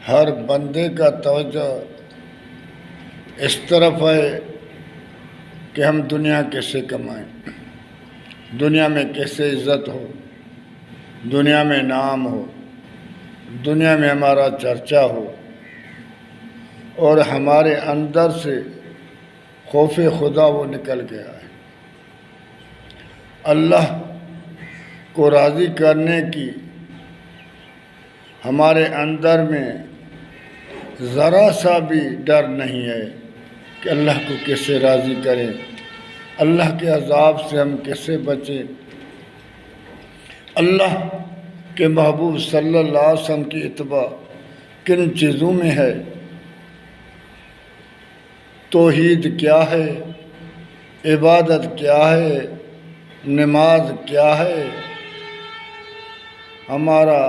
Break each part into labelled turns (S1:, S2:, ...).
S1: ہر بندے کا توجہ اس طرف ہے کہ ہم دنیا کیسے کمائیں، دنیا میں کیسے عزت ہو، دنیا میں نام ہو، دنیا میں ہمارا چرچا ہو، اور ہمارے اندر سے خوف خدا وہ نکل گیا ہے۔ اللہ کو راضی کرنے کی ہمارے اندر میں ذرا سا بھی ڈر نہیں ہے کہ اللہ کو کیسے راضی کریں، اللہ کے عذاب سے ہم کیسے بچیں۔ اللہ کے محبوب صلی اللہ علیہ وسلم کی اتباع کن چیزوں میں ہے؟ توحید کیا ہے، عبادت کیا ہے، نماز کیا ہے؟ ہمارا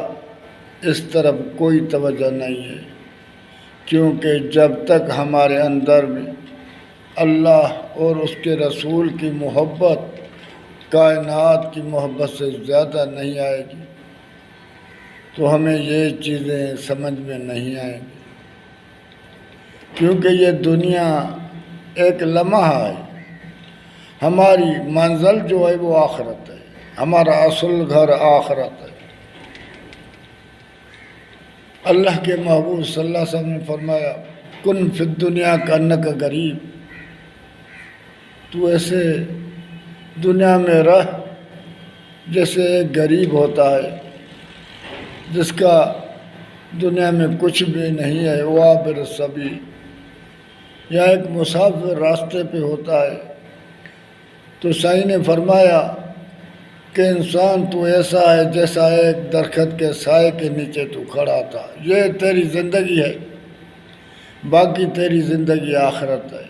S1: اس طرف کوئی توجہ نہیں ہے، کیونکہ جب تک ہمارے اندر میں اللہ اور اس کے رسول کی محبت کائنات کی محبت سے زیادہ نہیں آئے گی تو ہمیں یہ چیزیں سمجھ میں نہیں آئیں گی، کیونکہ یہ دنیا ایک لمحہ ہے، ہماری منزل جو ہے وہ آخرت ہے، ہمارا اصل گھر آخرت ہے۔ اللہ کے محبوب صلی اللہ علیہ وسلم نے فرمایا کن فی الدنیا کانک غریب، تو ایسے دنیا میں رہ جیسے ایک غریب ہوتا ہے جس کا دنیا میں کچھ بھی نہیں ہے، وعابر السبیل، یا ایک مسافر راستے پہ ہوتا ہے۔ تو سائیں نے فرمایا کہ انسان تو ایسا ہے جیسا ایک درخت کے سائے کے نیچے تو کھڑا تھا، یہ تیری زندگی ہے، باقی تیری زندگی آخرت ہے۔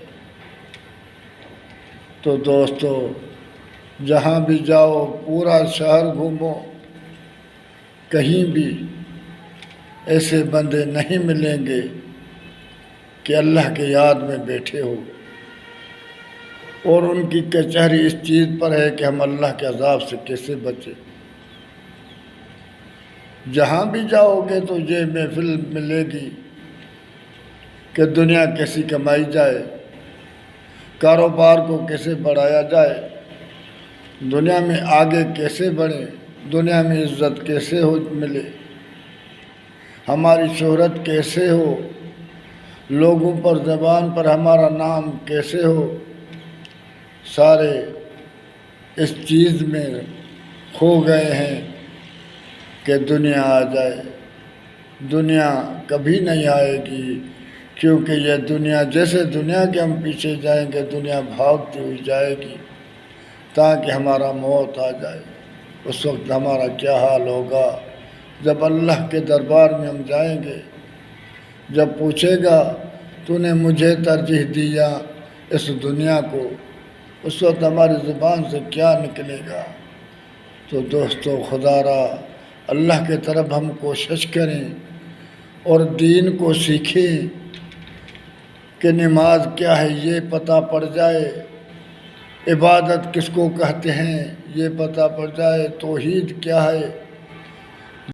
S1: تو دوستو، جہاں بھی جاؤ، پورا شہر گھومو، کہیں بھی ایسے بندے نہیں ملیں گے کہ اللہ کے یاد میں بیٹھے ہو، اور ان کی کچہری اس چیز پر ہے کہ ہم اللہ کے عذاب سے کیسے بچیں۔ جہاں بھی جاؤ گے تو یہ محفل ملے گی کہ دنیا کیسی کمائی جائے، کاروبار کو کیسے بڑھایا جائے، دنیا میں آگے کیسے بڑھیں، دنیا میں عزت کیسے ہو ملے، ہماری شہرت کیسے ہو، لوگوں پر زبان پر ہمارا نام کیسے ہو۔ سارے اس چیز میں کھو گئے ہیں کہ دنیا آ جائے۔ دنیا کبھی نہیں آئے گی، کیونکہ یہ دنیا جیسے دنیا کے ہم پیچھے جائیں گے، دنیا بھاگتی ہوئی جائے گی تاکہ ہمارا موت آ جائے۔ اس وقت ہمارا کیا حال ہوگا جب اللہ کے دربار میں ہم جائیں گے، جب پوچھے گا تو نے مجھے ترجیح دیا اس دنیا کو، اس وقت ہماری زبان سے کیا نکلے گا؟ تو دوستو، خدا را اللہ کے طرف ہم کوشش کریں اور دین کو سیکھیں کہ نماز کیا ہے یہ پتہ پڑ جائے، عبادت کس کو کہتے ہیں یہ پتہ پڑ جائے، توحید کیا ہے